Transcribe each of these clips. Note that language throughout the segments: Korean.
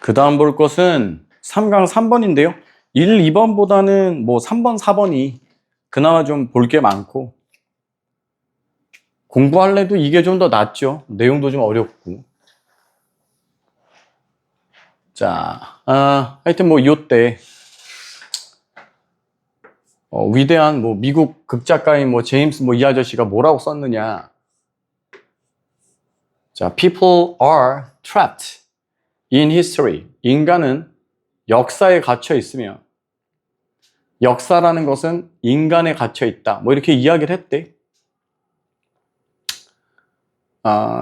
그 다음 볼 것은 3강 3번인데요. 1, 2번보다는 뭐 3번, 4번이 그나마 좀 볼 게 많고 공부할래도 이게 좀 더 낫죠. 내용도 좀 어렵고. 자, 하여튼 뭐 요때 위대한 뭐 미국 극작가인 뭐 제임스 뭐 이 아저씨가 뭐라고 썼느냐. 자, people are trapped in history. 인간은 역사에 갇혀 있으며 역사라는 것은 인간에 갇혀 있다. 뭐 이렇게 이야기를 했대.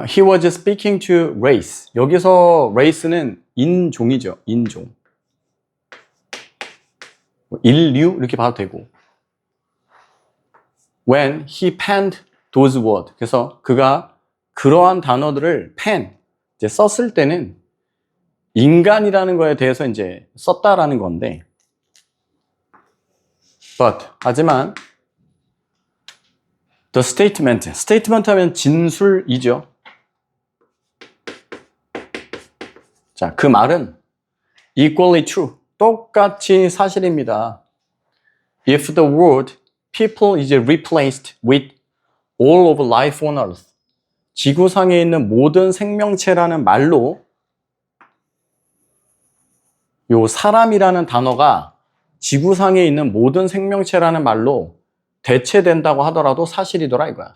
He was speaking to race. 여기서 race는 인종이죠. 인종. 인류 이렇게 봐도 되고. When he penned those words. 그래서 그가 그러한 단어들을 이제 썼을 때는 인간이라는 거에 대해서 이제 썼다라는 건데. 하지만 the statement 하면 진술이죠. 자, 그 말은 equally true. 똑같이 사실입니다. If the word people is replaced with all of life on earth. 지구상에 있는 모든 생명체라는 말로 요 사람이라는 단어가 지구상에 있는 모든 생명체라는 말로 대체된다고 하더라도 사실이더라 이거야.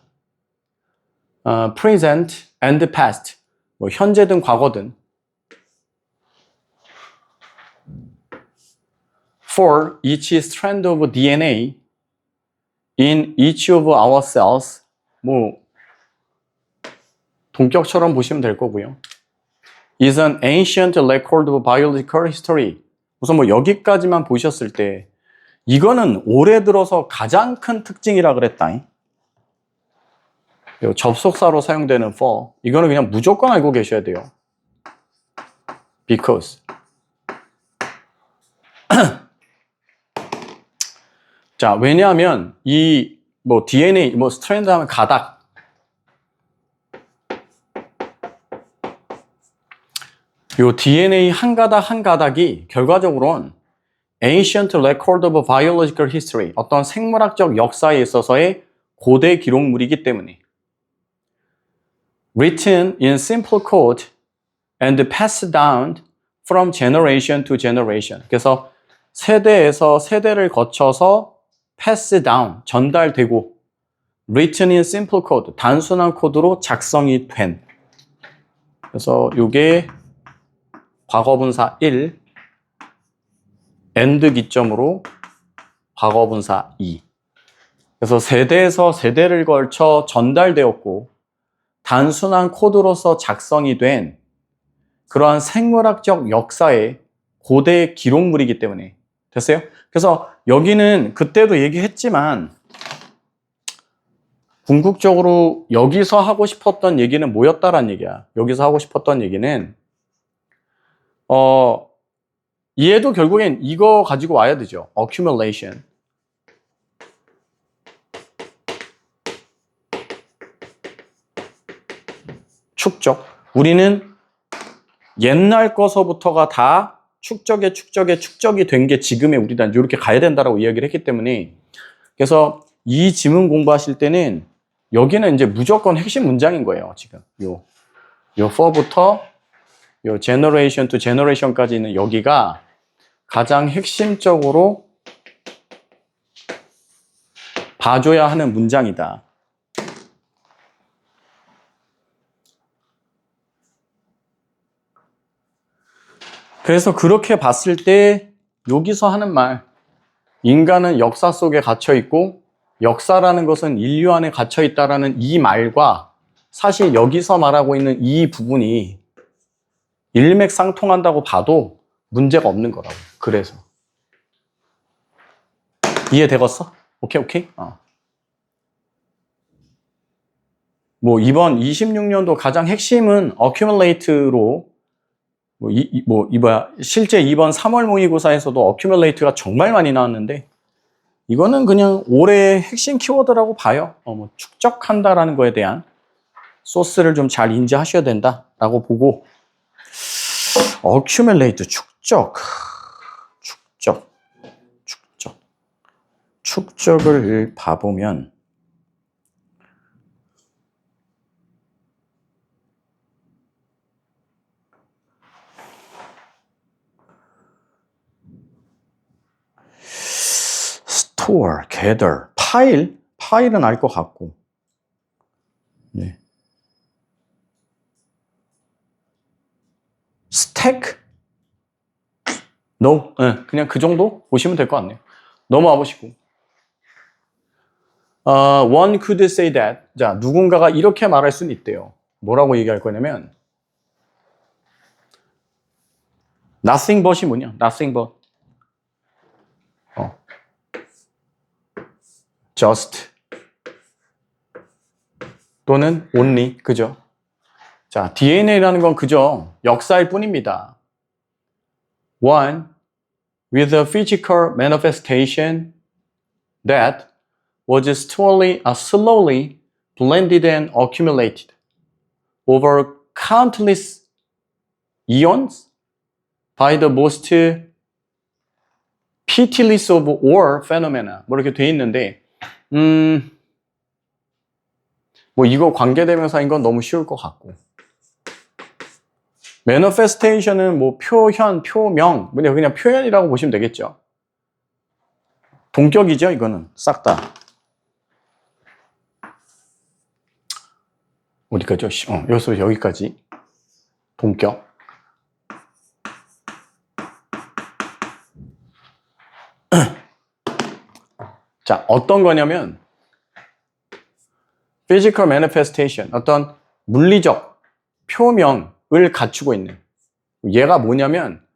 present and past. 뭐 현재든 과거든. For each strand of DNA in each of our cells. 뭐 동격처럼 보시면 될 거고요. is an ancient record of biological history. 우선 뭐 여기까지만 보셨을 때 이거는 올해 들어서 가장 큰 특징이라 그랬다. 접속사로 사용되는 for. 이거는 그냥 무조건 알고 계셔야 돼요. because. 자, 왜냐하면 이 뭐 DNA, 뭐 스트랜드 하면 가닥. 요 DNA 한 가닥 한 가닥이 결과적으로는 ancient record of biological history, 어떤 생물학적 역사에 있어서의 고대 기록물이기 때문에 written in simple code and passed down from generation to generation. 그래서 세대에서 세대를 거쳐서 pass down, 전달되고 written in simple code, 단순한 코드로 작성이 된. 그래서 이게 과거분사 1, end 기점으로 과거분사 2. 그래서 세대에서 세대를 걸쳐 전달되었고 단순한 코드로서 작성이 된 그러한 생물학적 역사의 고대 기록물이기 때문에. 됐어요? 그래서 여기는 그때도 얘기했지만 궁극적으로 여기서 하고 싶었던 얘기는 뭐였다란 얘기야. 여기서 하고 싶었던 얘기는 얘도 결국엔 이거 가지고 와야 되죠. accumulation. 축적. 우리는 옛날 거서부터가 다 축적이 된 게 지금의 우리다. 이렇게 가야 된다라고 이야기를 했기 때문에. 그래서 이 지문 공부하실 때는 여기는 이제 무조건 핵심 문장인 거예요. 지금 요 for부터 요 generation to generation까지 있는 여기가 가장 핵심적으로 봐줘야 하는 문장이다. 그래서 그렇게 봤을 때 여기서 하는 말, 인간은 역사 속에 갇혀 있고 역사라는 것은 인류 안에 갇혀 있다라는 이 말과 사실 여기서 말하고 있는 이 부분이 일맥상통한다고 봐도 문제가 없는 거라고. 그래서 이해되겠어? 오케이. 뭐 이번 26년도 가장 핵심은 accumulate로 실제 이번 3월 모의고사에서도 accumulate가 정말 많이 나왔는데 이거는 그냥 올해의 핵심 키워드라고 봐요. 뭐 축적한다라는 거에 대한 소스를 좀 잘 인지하셔야 된다라고 보고 accumulate, 축적. 축적을 봐보면 store, gather, 파일은 알 것 같고, 네. stack? No, 네, 그냥 그 정도 보시면 될 것 같네요. 넘어와 보시고. One could say that. 자, 누군가가 이렇게 말할 수는 있대요. 뭐라고 얘기할 거냐면, nothing but이 뭐냐? nothing but. just. 또는 only. 그죠? 자, DNA라는 건 그저 역사일 뿐입니다. One with a physical manifestation that was slowly blended and accumulated over countless eons by the most pitiless of all phenomena. 뭐 이렇게 돼 있는데, 뭐 이거 관계대명사인 건 너무 쉬울 것 같고. manifestation은 뭐 표현, 표명, 그냥 표현이라고 보시면 되겠죠. 동격이죠, 이거는. 싹 다. 어디까지요? 여기서 여기까지. 동격. 자, 어떤 거냐면 physical manifestation, 어떤 물리적 표명을 갖추고 있는. 얘가 뭐냐면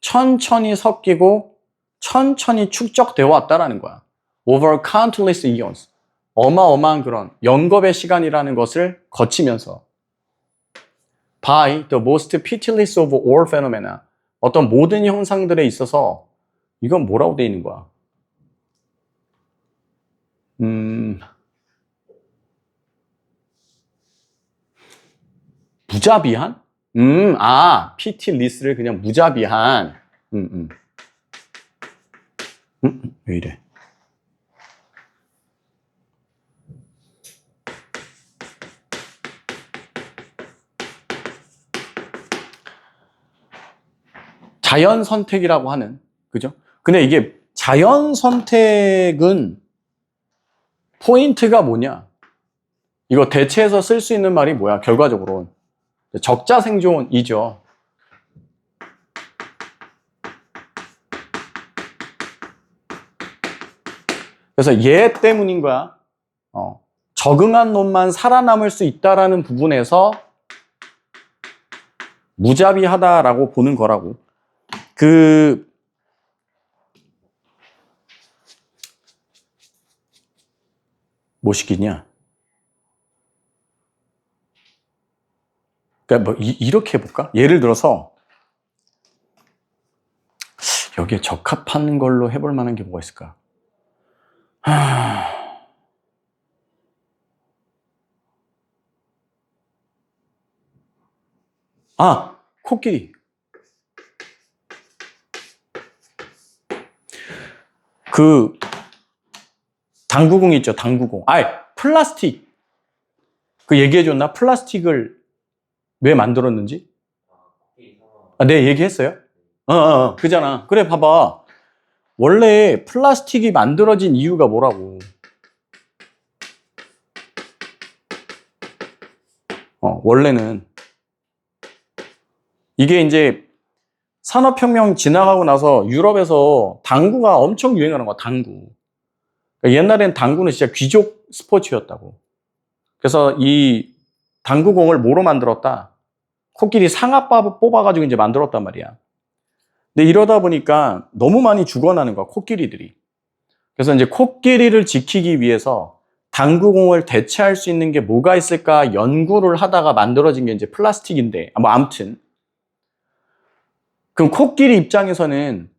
천천히 섞이고 천천히 축적되어 왔다라는 거야. over countless eons. 어마어마한 그런 영겁의 시간이라는 것을 거치면서 by the most pitiless of all phenomena. 어떤 모든 현상들에 있어서 이건 뭐라고 돼 있는 거야? 무자비한? pitiless를 그냥 무자비한. 왜 이래? 자연 선택이라고 하는, 그죠? 근데 이게 자연 선택은 포인트가 뭐냐? 이거 대체해서 쓸 수 있는 말이 뭐야? 결과적으로 적자생존이죠. 그래서 얘 때문인 거야. 적응한 놈만 살아남을 수 있다라는 부분에서 무자비하다라고 보는 거라고. 뭐 시키냐? 그러니까 뭐 이렇게 해볼까? 예를 들어서 여기에 적합한 걸로 해볼 만한 게 뭐가 있을까? 코끼리. 당구공 있죠, 당구공. 플라스틱. 그 얘기해줬나? 플라스틱을 왜 만들었는지? 네, 얘기했어요? 그잖아. 그래, 봐봐. 원래 플라스틱이 만들어진 이유가 뭐라고? 원래는 이게 이제 산업혁명 지나가고 나서 유럽에서 당구가 엄청 유행하는 거야, 당구. 그러니까 옛날엔 당구는 진짜 귀족 스포츠였다고. 그래서 이 당구공을 뭐로 만들었다? 코끼리 상아밥 뽑아가지고 이제 만들었단 말이야. 근데 이러다 보니까 너무 많이 죽어나는 거야, 코끼리들이. 그래서 이제 코끼리를 지키기 위해서 당구공을 대체할 수 있는 게 뭐가 있을까 연구를 하다가 만들어진 게 이제 플라스틱인데, 뭐 아무튼. 그럼 코끼리 입장에서는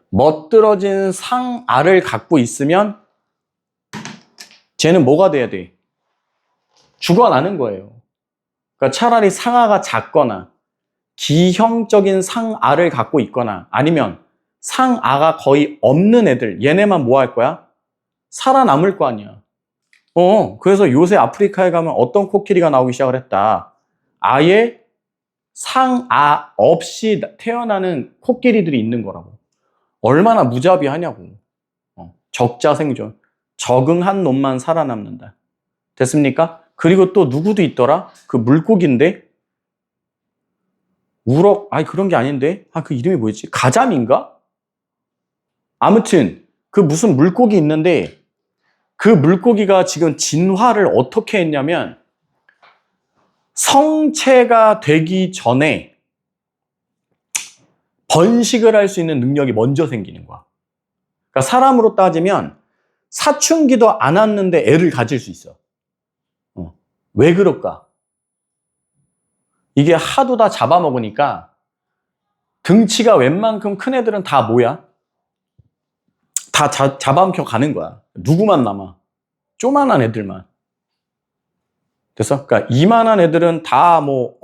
멋들어진 상알을 갖고 있으면 쟤는 뭐가 돼야 돼? 죽어나는 거예요. 그러니까 차라리 상아가 작거나 기형적인 상아를 갖고 있거나 아니면 상아가 거의 없는 애들, 얘네만 뭐 할 거야? 살아남을 거 아니야. 그래서 요새 아프리카에 가면 어떤 코끼리가 나오기 시작을 했다. 아예 상아 없이 태어나는 코끼리들이 있는 거라고. 얼마나 무자비하냐고. 적자 생존. 적응한 놈만 살아남는다. 됐습니까? 그리고 또 누구도 있더라? 그 물고기인데? 우럭, 아니 그런 게 아닌데? 그 이름이 뭐였지? 가자미인가? 아무튼 그 무슨 물고기 있는데 그 물고기가 지금 진화를 어떻게 했냐면 성체가 되기 전에 번식을 할 수 있는 능력이 먼저 생기는 거야. 그러니까 사람으로 따지면 사춘기도 안 왔는데 애를 가질 수 있어. 왜 그럴까? 이게 하도 다 잡아먹으니까 등치가 웬만큼 큰 애들은 다 뭐야? 다 잡아먹혀 가는 거야. 누구만 남아? 조만한 애들만. 됐어? 그러니까 이만한 애들은 다 뭐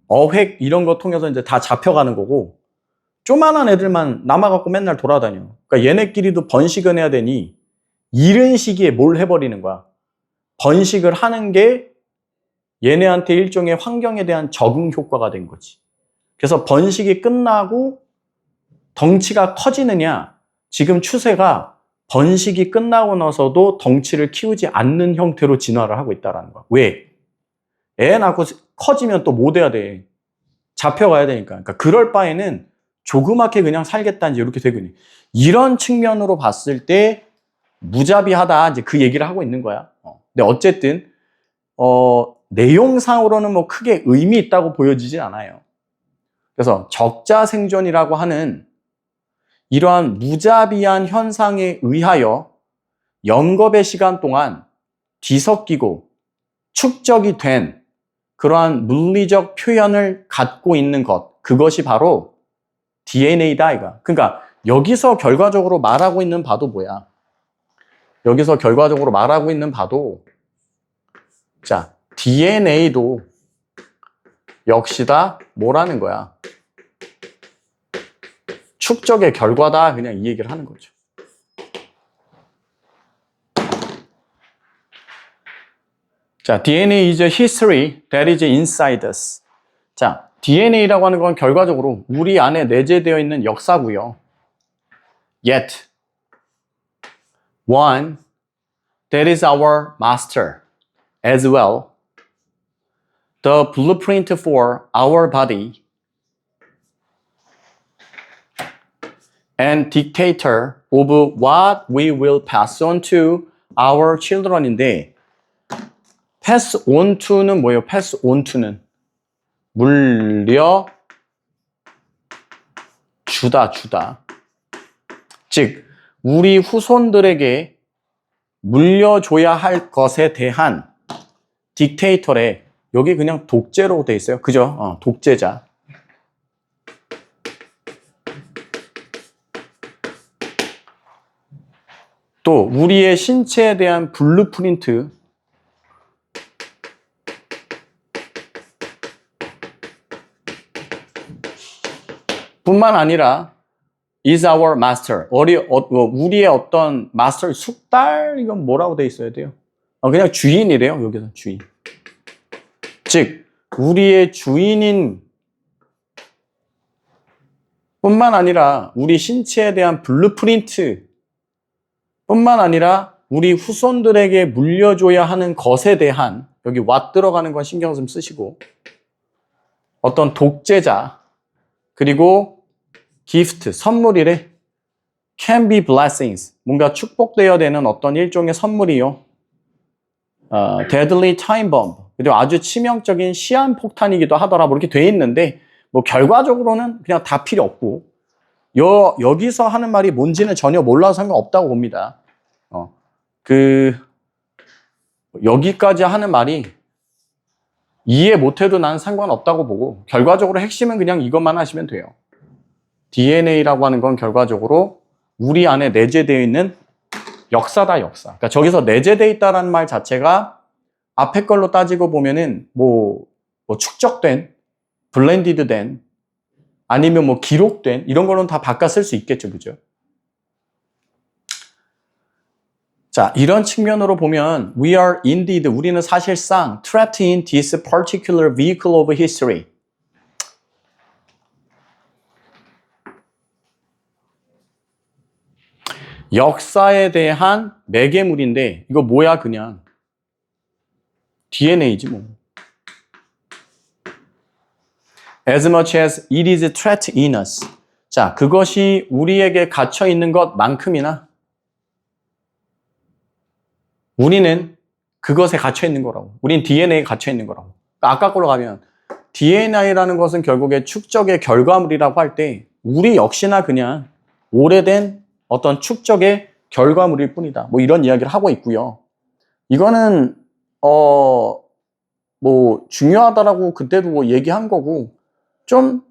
어획 이런 거 통해서 이제 다 잡혀가는 거고 조만한 애들만 남아갖고 맨날 돌아다녀. 그러니까 얘네끼리도 번식은 해야 되니 이른 시기에 뭘 해버리는 거야. 번식을 하는 게 얘네한테 일종의 환경에 대한 적응 효과가 된 거지. 그래서 번식이 끝나고 덩치가 커지느냐? 지금 추세가 번식이 끝나고 나서도 덩치를 키우지 않는 형태로 진화를 하고 있다는 거야. 왜? 애 낳고 커지면 또 뭐 돼야 돼? 잡혀가야 되니까. 그러니까 그럴 바에는 조그맣게 그냥 살겠다, 이제 이렇게 되거든요. 이런 측면으로 봤을 때 무자비하다, 이제 그 얘기를 하고 있는 거야. 근데 어쨌든 내용상으로는 뭐 크게 의미 있다고 보여지지 않아요. 그래서 적자 생존이라고 하는 이러한 무자비한 현상에 의하여 영겁의 시간 동안 뒤섞이고 축적이 된 그러한 물리적 표현을 갖고 있는 것, 그것이 바로 DNA다 이가. 그러니까 여기서 결과적으로 말하고 있는 바도 뭐야? 여기서 결과적으로 말하고 있는 바도 자, DNA도 역시 다 뭐라는 거야? 축적의 결과다, 그냥 이 얘기를 하는 거죠. 자, DNA is a history that is inside us. 자, DNA라고 하는 건 결과적으로 우리 안에 내재되어 있는 역사고요. Yet, one that is our master as well. The blueprint for our body and dictator of what we will pass on to our children인데 pass on to는 뭐예요? pass on to는 물려 주다. 즉 우리 후손들에게 물려줘야 할 것에 대한 딕테이터래. 여기 그냥 독재로 돼 있어요. 그죠? 독재자. 또 우리의 신체에 대한 블루프린트, 뿐만 아니라 is our master. 우리의 어떤 마스터, 숙달, 이건 뭐라고 돼 있어야 돼요? 그냥 주인이래요. 여기서 주인. 즉 우리의 주인인 뿐만 아니라 우리 신체에 대한 블루프린트 뿐만 아니라 우리 후손들에게 물려줘야 하는 것에 대한, 여기 what 들어가는 건 신경 좀 쓰시고, 어떤 독재자, 그리고 gift, 선물이래. can be blessings, 뭔가 축복되어야 되는 어떤 일종의 선물이요. deadly time bomb, 그리고 아주 치명적인 시한폭탄이기도 하더라. 뭐 이렇게 돼 있는데 뭐 결과적으로는 그냥 다 필요 없고, 여기서 하는 말이 뭔지는 전혀 몰라서 상관없다고 봅니다. 여기까지 하는 말이 이해 못해도 난 상관없다고 보고, 결과적으로 핵심은 그냥 이것만 하시면 돼요. DNA라고 하는 건 결과적으로 우리 안에 내재되어 있는 역사다, 역사. 그러니까 저기서 내재되어 있다는 말 자체가 앞에 걸로 따지고 보면은 뭐 축적된, 블렌디드 된, 아니면 뭐 기록된 이런 거는 다 바꿔 쓸 수 있겠죠. 그죠? 자, 이런 측면으로 보면 we are indeed, 우리는 사실상 trapped in this particular vehicle of history. 역사에 대한 매개물인데 이거 뭐야 그냥 DNA지 뭐. As much as it is trapped in us. 자, 그것이 우리에게 갇혀 있는 것만큼이나 우리는 그것에 갇혀 있는 거라고. 우린 DNA에 갇혀 있는 거라고. 그러니까 아까 걸로 가면 DNA라는 것은 결국에 축적의 결과물이라고 할 때 우리 역시나 그냥 오래된 어떤 축적의 결과물일 뿐이다. 뭐 이런 이야기를 하고 있고요. 이거는 뭐 중요하다라고 그때도 뭐 얘기한 거고 좀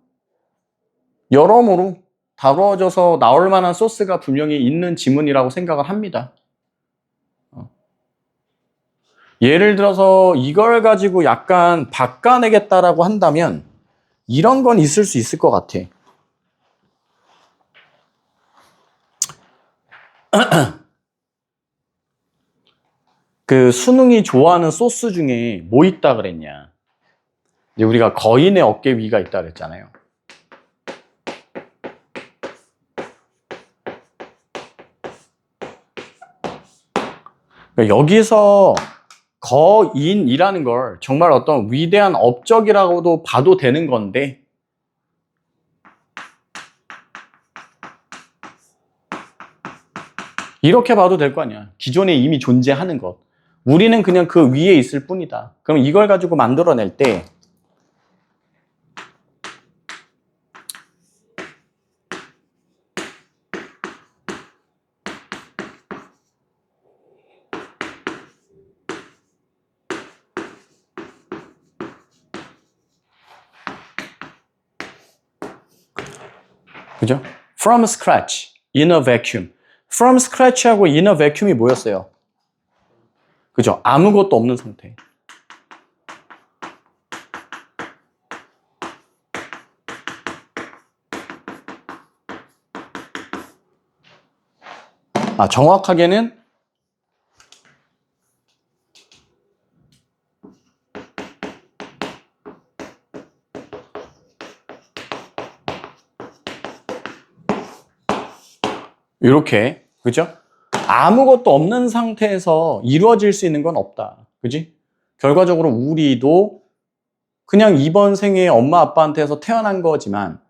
여러모로 다뤄져서 나올 만한 소스가 분명히 있는 지문이라고 생각을 합니다. 예를 들어서 이걸 가지고 약간 바꿔내겠다라고 한다면 이런 건 있을 수 있을 것 같아. 그 수능이 좋아하는 소스 중에 뭐 있다 그랬냐. 이제 우리가 거인의 어깨 위가 있다 그랬잖아요. 그러니까 여기서 거인이라는 걸 정말 어떤 위대한 업적이라고도 봐도 되는 건데 이렇게 봐도 될 거 아니야. 기존에 이미 존재하는 것. 우리는 그냥 그 위에 있을 뿐이다. 그럼 이걸 가지고 만들어낼 때 그죠? From scratch, in a vacuum. From scratch하고 in a vacuum이 뭐였어요? 그죠? 아무것도 없는 상태. 정확하게는 이렇게, 그죠? 아무것도 없는 상태에서 이루어질 수 있는 건 없다. 그지? 결과적으로 우리도 그냥 이번 생에 엄마 아빠한테서 태어난 거지만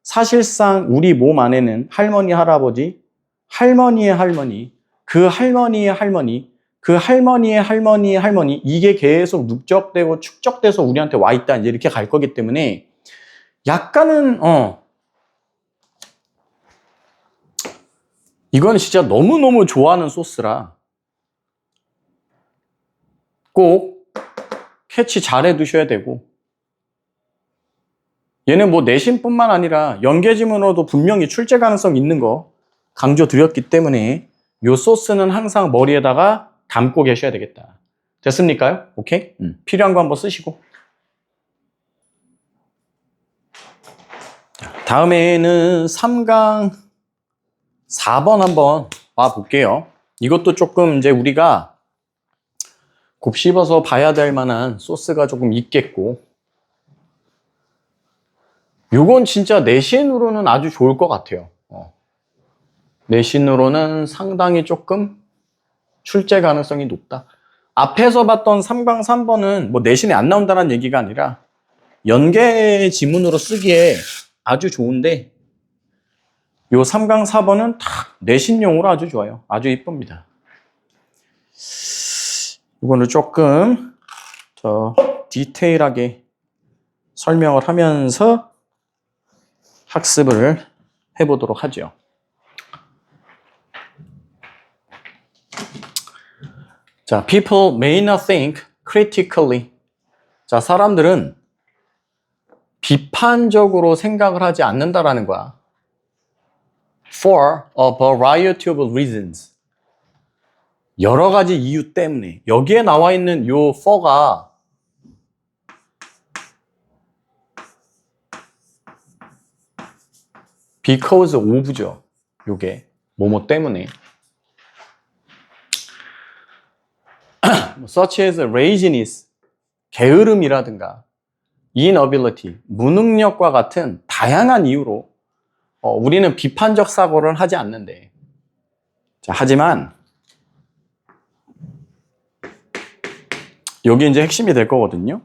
사실상 우리 몸 안에는 할머니, 할아버지, 할머니의 할머니, 그 할머니의 할머니, 그 할머니의 할머니의 할머니 이게 계속 누적되고 축적돼서 우리한테 와 있다. 이제 이렇게 갈 거기 때문에 약간은 이건 진짜 너무너무 좋아하는 소스라 꼭 캐치 잘 해두셔야 되고 얘는 뭐 내신뿐만 아니라 연계지문으로도 분명히 출제 가능성 있는 거 강조드렸기 때문에 이 소스는 항상 머리에다가 담고 계셔야 되겠다. 됐습니까요? 오케이? 필요한 거 한번 쓰시고 다음에는 3강 4번 한번 와볼게요. 이것도 조금 이제 우리가 곱씹어서 봐야 될 만한 소스가 조금 있겠고 요건 진짜 내신으로는 아주 좋을 것 같아요. 내신으로는 상당히 조금 출제 가능성이 높다. 앞에서 봤던 3강 3번은 뭐 내신에 안 나온다는 얘기가 아니라 연계 지문으로 쓰기에 아주 좋은데 요 3강 4번은 딱 내신용으로 아주 좋아요. 아주 이쁩니다. 이거는 조금 더 디테일하게 설명을 하면서 학습을 해보도록 하죠. 자, people may not think critically. 자, 사람들은 비판적으로 생각을 하지 않는다라는 거야. For a variety of reasons. 여러 가지 이유 때문에 여기에 나와 있는 요 for가 because of죠. 요게 뭐뭐 때문에 such as laziness, 게으름이라든가 inability, 무능력과 같은 다양한 이유로 우리는 비판적 사고를 하지 않는데 자, 하지만 여기 이제 핵심이 될 거거든요.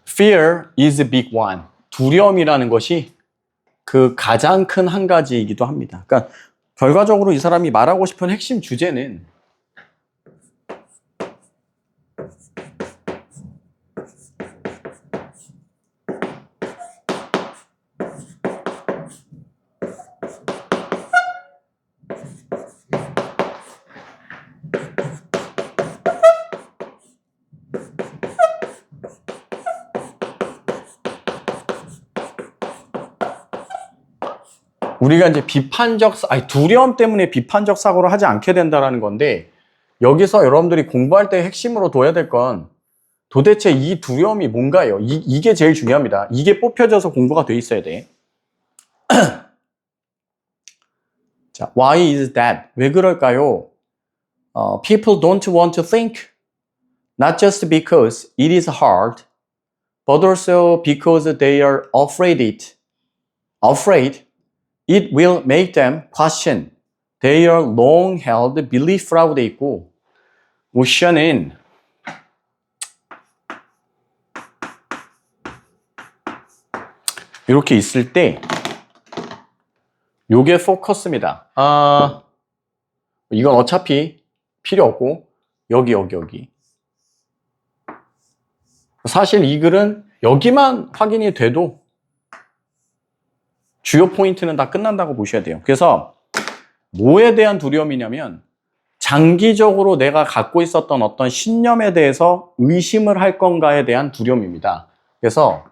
Fear is a big one. 두려움이라는 것이 그 가장 큰 한 가지이기도 합니다. 그러니까 결과적으로 이 사람이 말하고 싶은 핵심 주제는 우리가 이제 두려움 때문에 비판적 사고를 하지 않게 된다는 건데, 여기서 여러분들이 공부할 때 핵심으로 둬야 될 건 도대체 이 두려움이 뭔가요? 이게 제일 중요합니다. 이게 뽑혀져서 공부가 돼 있어야 돼. 자, why is that? 왜 그럴까요? People don't want to think. Not just because it is hard, but also because they are afraid it will make them question their long-held belief라고 돼 있고, 모션은 이렇게 있을 때 요게 포커스입니다. 이건 어차피 필요 없고 여기 사실 이 글은 여기만 확인이 돼도 주요 포인트는 다 끝난다고 보셔야 돼요. 그래서 뭐에 대한 두려움이냐면 장기적으로 내가 갖고 있었던 어떤 신념에 대해서 의심을 할 건가에 대한 두려움입니다. 그래서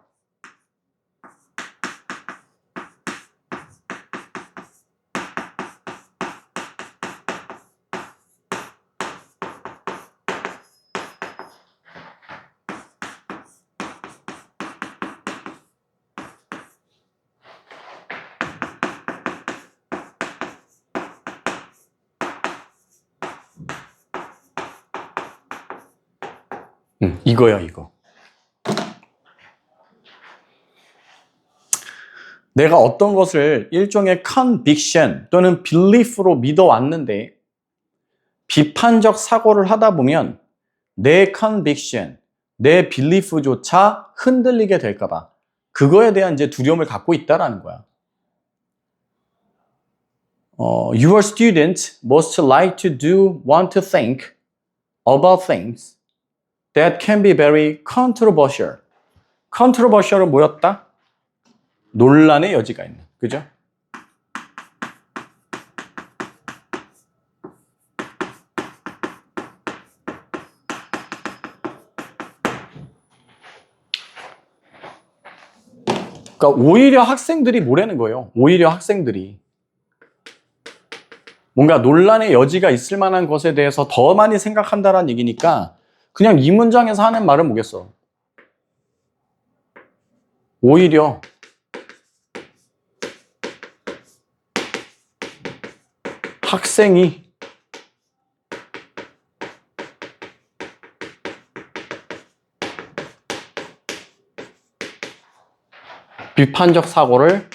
이거요, 이거. 내가 어떤 것을 일종의 conviction 또는 belief로 믿어왔는데 비판적 사고를 하다 보면 내 conviction, 내 belief조차 흔들리게 될까봐 그거에 대한 이제 두려움을 갖고 있다라는 거야. Your students must like to want to think about things that can be very controversial. controversial은 뭐였다? 논란의 여지가 있는. 그죠? 그러니까 오히려 학생들이 뭐라는 거예요? 오히려 학생들이 뭔가 논란의 여지가 있을 만한 것에 대해서 더 많이 생각한다는 얘기니까 그냥 이 문장에서 하는 말은 뭐겠어? 오히려 학생이 비판적 사고를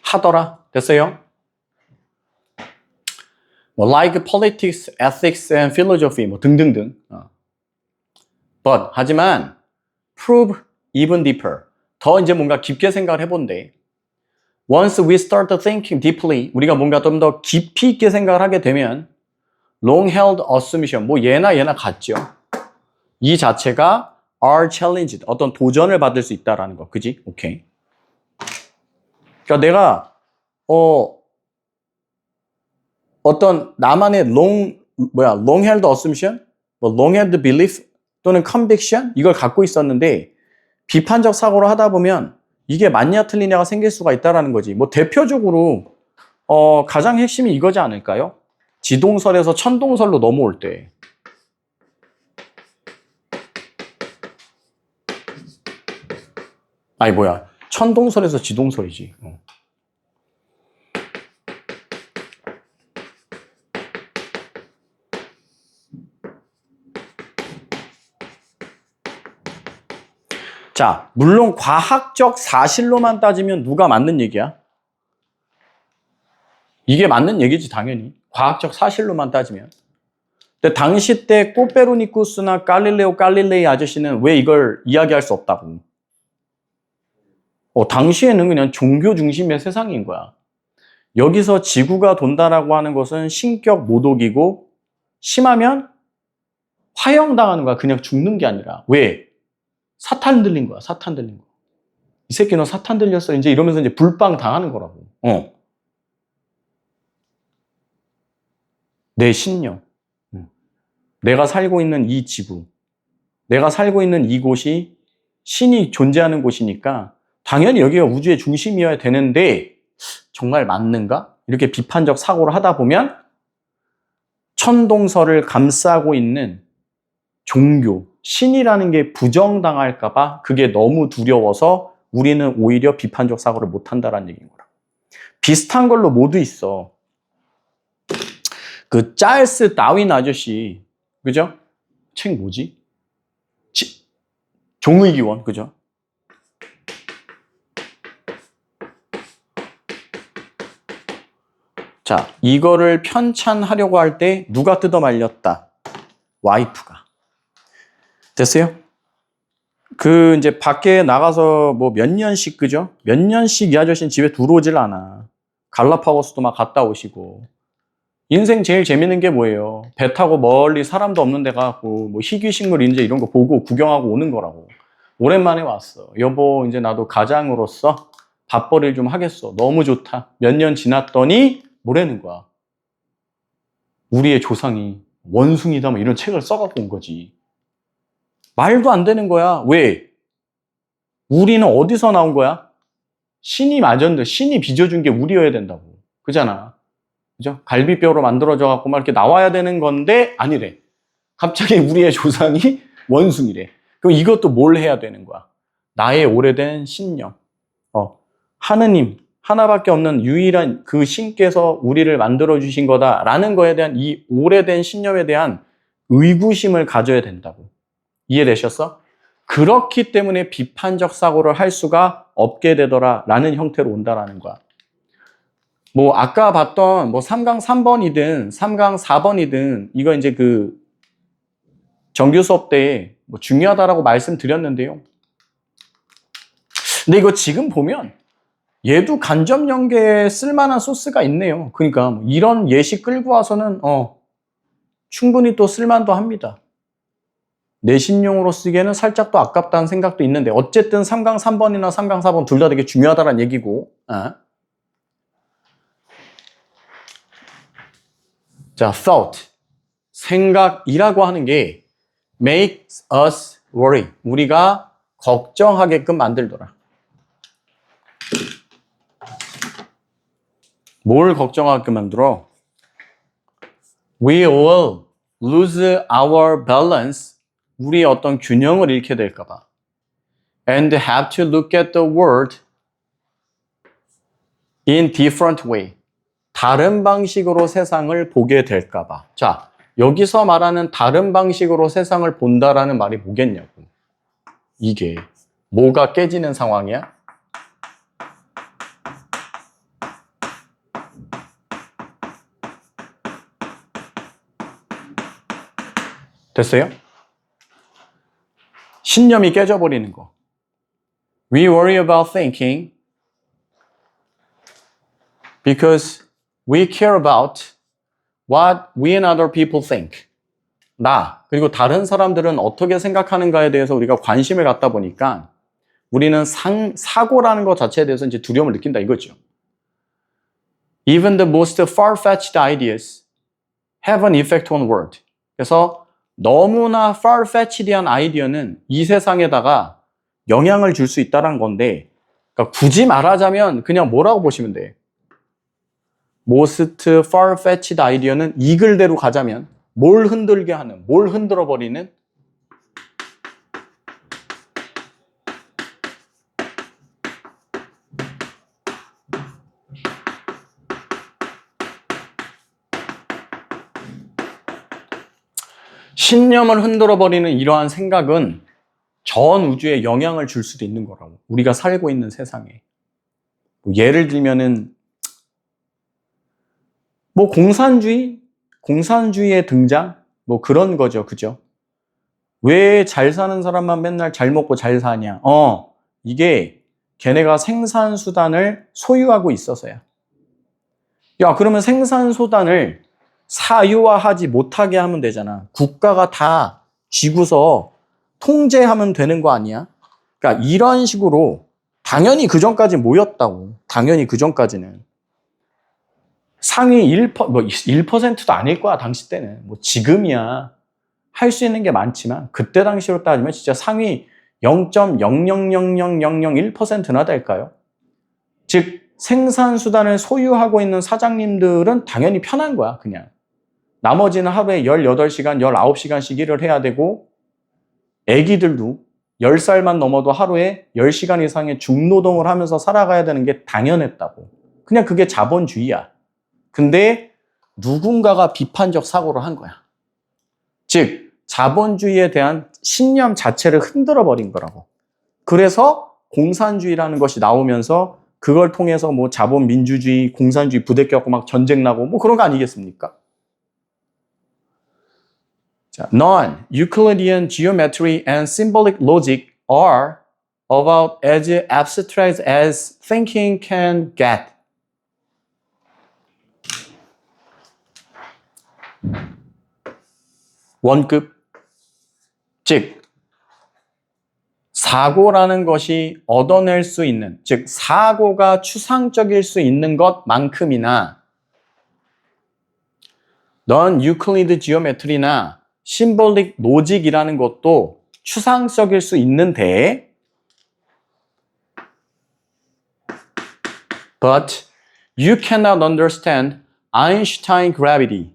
하더라. 됐어요? 뭐 like politics, ethics and philosophy 뭐 등등등. But 하지만 prove even deeper. 더 이제 뭔가 깊게 생각을 해본대. Once we start thinking deeply, 우리가 뭔가 좀 더 깊이 있게 생각을 하게 되면 long-held assumption, 뭐 얘나 같죠. 이 자체가 are challenged, 어떤 도전을 받을 수 있다라는 거, 그지? 오케이. 그러니까 내가 어떤 나만의 long-held assumption, 뭐 long-held belief 또는 conviction 이걸 갖고 있었는데 비판적 사고를 하다 보면 이게 맞냐 틀리냐가 생길 수가 있다라는 거지. 뭐 대표적으로 가장 핵심이 이거지 않을까요? 지동설에서 천동설로 넘어올 때. 아니, 뭐야. 천동설에서 지동설이지. 자, 물론 과학적 사실로만 따지면 누가 맞는 얘기야? 이게 맞는 얘기지, 당연히. 과학적 사실로만 따지면. 근데 당시 때 코페르니쿠스나 갈릴레오 갈릴레이 아저씨는 왜 이걸 이야기할 수 없다고? 당시에는 그냥 종교 중심의 세상인 거야. 여기서 지구가 돈다라고 하는 것은 신격 모독이고, 심하면 화형당하는 거야. 그냥 죽는 게 아니라. 왜? 사탄 들린 거야. 사탄 들린 거. 이 새끼 너 사탄 들렸어. 이제 이러면서 이제 불빵 당하는 거라고. 내 신념. 내가 살고 있는 이 지구. 내가 살고 있는 이곳이 신이 존재하는 곳이니까 당연히 여기가 우주의 중심이어야 되는데 정말 맞는가? 이렇게 비판적 사고를 하다 보면 천동설을 감싸고 있는 종교, 신이라는 게 부정당할까 봐 그게 너무 두려워서 우리는 오히려 비판적 사고를 못한다라는 얘기인 거라. 비슷한 걸로 모두 있어. 그 찰스 다윈 아저씨, 그죠? 책 뭐지? 종의 기원, 그죠? 자, 이거를 편찬하려고 할 때 누가 뜯어 말렸다? 와이프가. 됐어요? 이제 밖에 나가서 뭐 몇 년씩, 그죠? 몇 년씩 이 아저씨는 집에 들어오질 않아. 갈라파고스도 막 갔다 오시고. 인생 제일 재밌는 게 뭐예요? 배 타고 멀리 사람도 없는 데 가고, 뭐 희귀식물 이제 이런 거 보고 구경하고 오는 거라고. 오랜만에 왔어. 여보, 이제 나도 가장으로서 밥벌이를 좀 하겠어. 너무 좋다. 몇 년 지났더니 뭐라는 거야? 우리의 조상이 원숭이다 뭐 이런 책을 써갖고 온 거지. 말도 안 되는 거야. 왜? 우리는 어디서 나온 거야? 신이 맞았는데 신이 빚어준 게 우리여야 된다고. 그잖아. 그죠? 갈비뼈로 만들어져 갖고 막 이렇게 나와야 되는 건데 아니래. 갑자기 우리의 조상이 원숭이래. 그럼 이것도 뭘 해야 되는 거야? 나의 오래된 신념. 하느님 하나밖에 없는 유일한 그 신께서 우리를 만들어 주신 거다라는 거에 대한 이 오래된 신념에 대한 의구심을 가져야 된다고. 이해되셨어? 그렇기 때문에 비판적 사고를 할 수가 없게 되더라라는 형태로 온다라는 거야. 뭐 아까 봤던 뭐 3강 3번이든 3강 4번이든 이거 이제 그 정규 수업 때 뭐 중요하다라고 말씀드렸는데요. 근데 이거 지금 보면 얘도 간접 연계에 쓸만한 소스가 있네요. 그러니까 뭐 이런 예시 끌고 와서는 충분히 또 쓸만도 합니다. 내신용으로 쓰기에는 살짝 또 아깝다는 생각도 있는데 어쨌든 3강 3번이나 3강 4번 둘 다 되게 중요하다는 얘기고. 자, thought. 생각이라고 하는 게 makes us worry. 우리가 걱정하게끔 만들더라. 뭘 걱정하게끔 만들어? We will lose our balance. 우리의 어떤 균형을 잃게 될까 봐. And have to look at the world in different way. 다른 방식으로 세상을 보게 될까 봐. 자, 여기서 말하는 다른 방식으로 세상을 본다라는 말이 뭐겠냐고. 이게 뭐가 깨지는 상황이야? 됐어요? 신념이 깨져버리는 거. We worry about thinking because we care about what we and other people think. 나, 그리고 다른 사람들은 어떻게 생각하는가에 대해서 우리가 관심을 갖다 보니까 우리는 사고라는 것 자체에 대해서 이제 두려움을 느낀다 이거죠. Even the most far-fetched ideas have an effect on world. 그래서 너무나 far-fetched한 아이디어는 이 세상에다가 영향을 줄 수 있다는 건데, 그러니까 굳이 말하자면 그냥 뭐라고 보시면 돼? most far-fetched 아이디어는 이 글대로 가자면 뭘 흔들게 하는, 뭘 흔들어 버리는 신념을 흔들어 버리는 이러한 생각은 전 우주에 영향을 줄 수도 있는 거라고. 우리가 살고 있는 세상에. 뭐 예를 들면은 뭐 공산주의의 등장 뭐 그런 거죠. 그죠? 왜 잘 사는 사람만 맨날 잘 먹고 잘 사냐? 이게 걔네가 생산수단을 소유하고 있어서야. 야, 그러면 생산수단을 사유화하지 못하게 하면 되잖아. 국가가 다 쥐고서 통제하면 되는 거 아니야? 그러니까 이런 식으로 당연히 그 전까지 모였다고. 당연히 그 전까지는. 상위 1%도 아닐 거야, 당시 때는. 뭐 지금이야. 할 수 있는 게 많지만 그때 당시로 따지면 진짜 상위 0.0000001%나 될까요? 즉 생산수단을 소유하고 있는 사장님들은 당연히 편한 거야, 그냥. 나머지는 하루에 18시간, 19시간씩 일을 해야 되고 애기들도 10살만 넘어도 하루에 10시간 이상의 중노동을 하면서 살아가야 되는 게 당연했다고. 그냥 그게 자본주의야. 근데 누군가가 비판적 사고를 한 거야. 즉 자본주의에 대한 신념 자체를 흔들어 버린 거라고. 그래서 공산주의라는 것이 나오면서 그걸 통해서 뭐 자본민주주의, 공산주의 부대껴갖고 막 전쟁 나고 뭐 그런 거 아니겠습니까? 자, non-Euclidean geometry and symbolic logic are about as abstract as thinking can get. 원급. 즉, 사고라는 것이 얻어낼 수 있는, 즉, 사고가 추상적일 수 있는 것만큼이나 non-Euclid geometry나 symbolic logic이라는 것도 추상적일 수 있는데 but you cannot understand Einstein gravity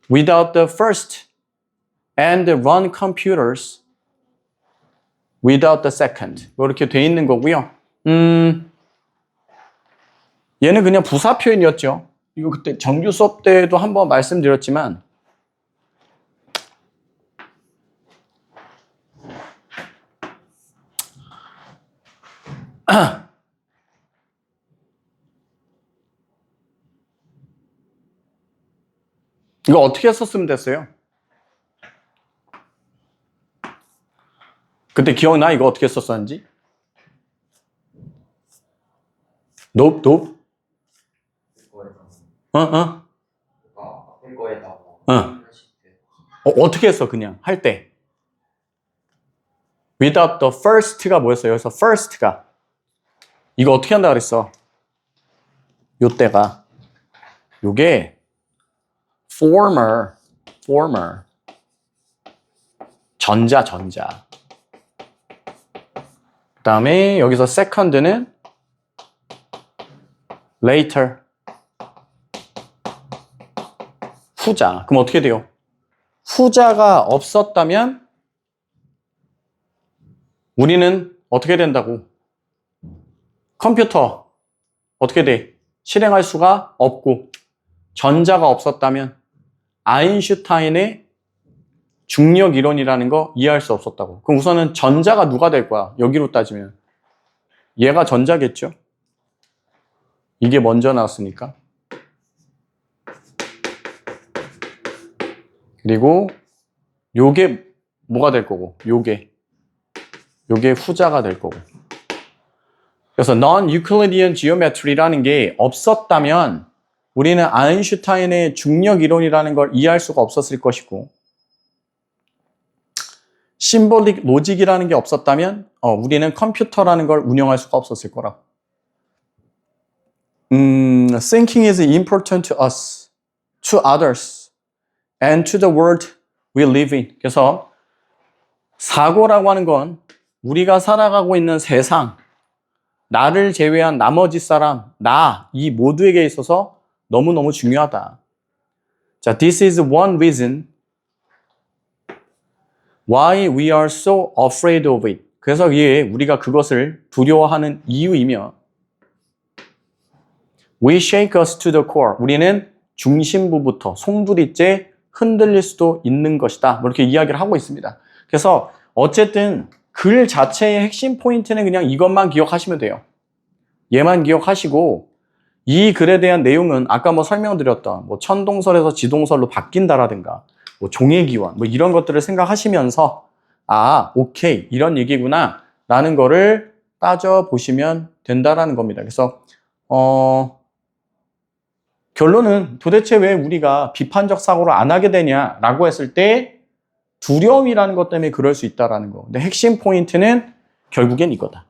without the first and run computers without the second. 이렇게 돼 있는 거고요. 얘는 그냥 부사 표현이었죠. 이거 그때 정규 수업 때도 한번 말씀드렸지만 이거 어떻게 썼으면 됐어요? 그때 기억나? 이거 어떻게 썼었는지? nope. 어떻게 했어, 그냥 할 때? without the first가 뭐였어요? 여기서 first가 이거 어떻게 한다 그랬어? 요때가 요게 former 전자 그 다음에 여기서 second는 later 후자. 그럼 어떻게 돼요? 후자가 없었다면 우리는 어떻게 된다고? 컴퓨터 어떻게 돼? 실행할 수가 없고 전자가 없었다면 아인슈타인의 중력 이론이라는 거 이해할 수 없었다고. 그럼 우선은 전자가 누가 될 거야? 여기로 따지면 얘가 전자겠죠? 이게 먼저 나왔으니까. 그리고 요게 뭐가 될 거고 요게 후자가 될 거고. 그래서 non-Euclidean geometry라는 게 없었다면 우리는 아인슈타인의 중력 이론이라는 걸 이해할 수가 없었을 것이고 심볼릭 로직이라는 게 없었다면 우리는 컴퓨터라는 걸 운영할 수가 없었을 거라고. Thinking is important to us, to others, and to the world we live in. 그래서 사고라고 하는 건 우리가 살아가고 있는 세상, 나를 제외한 나머지 사람, 나, 이 모두에게 있어서 너무너무 중요하다. 자, this is one reason why we are so afraid of it. 그래서 이게 우리가 그것을 두려워하는 이유이며 we shake us to the core. 우리는 중심부부터 송두리째 흔들릴 수도 있는 것이다. 뭐 이렇게 이야기를 하고 있습니다. 그래서 어쨌든 글 자체의 핵심 포인트는 그냥 이것만 기억하시면 돼요. 얘만 기억하시고 이 글에 대한 내용은 아까 뭐 설명드렸던 뭐 천동설에서 지동설로 바뀐다라든가 뭐 종의기원 뭐 이런 것들을 생각하시면서 아, 오케이 이런 얘기구나 라는 거를 따져보시면 된다라는 겁니다. 그래서 결론은 도대체 왜 우리가 비판적 사고를 안 하게 되냐라고 했을 때 두려움이라는 것 때문에 그럴 수 있다라는 거. 근데 핵심 포인트는 결국엔 이거다.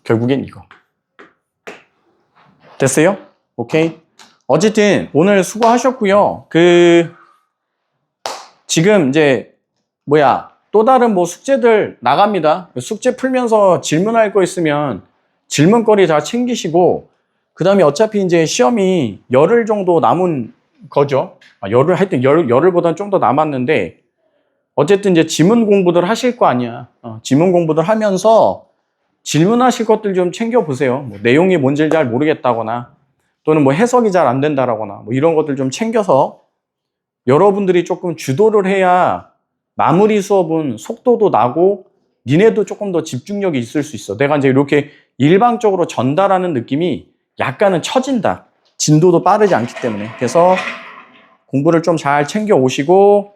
결국엔 이거. 됐어요? 오케이. 어쨌든 오늘 수고하셨고요. 지금 이제 또 다른 뭐 숙제들 나갑니다. 숙제 풀면서 질문할 거 있으면 질문거리 다 챙기시고 그 다음에 어차피 이제 시험이 열흘 정도 남은 거죠. 열흘보다는 좀 더 남았는데 어쨌든 이제 지문 공부들 하실 거 아니야. 지문 공부들 하면서 질문하실 것들 좀 챙겨보세요. 뭐 내용이 뭔지 잘 모르겠다거나 또는 뭐 해석이 잘 안 된다라거나 뭐 이런 것들 좀 챙겨서 여러분들이 조금 주도를 해야 마무리 수업은 속도도 나고 니네도 조금 더 집중력이 있을 수 있어. 내가 이제 이렇게 일방적으로 전달하는 느낌이 약간은 처진다. 진도도 빠르지 않기 때문에. 그래서 공부를 좀 잘 챙겨 오시고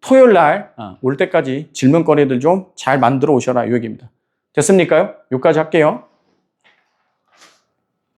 토요일 날 올 때까지 질문거리들 좀 잘 만들어 오셔라 이 얘기입니다. 됐습니까요? 여기까지 할게요.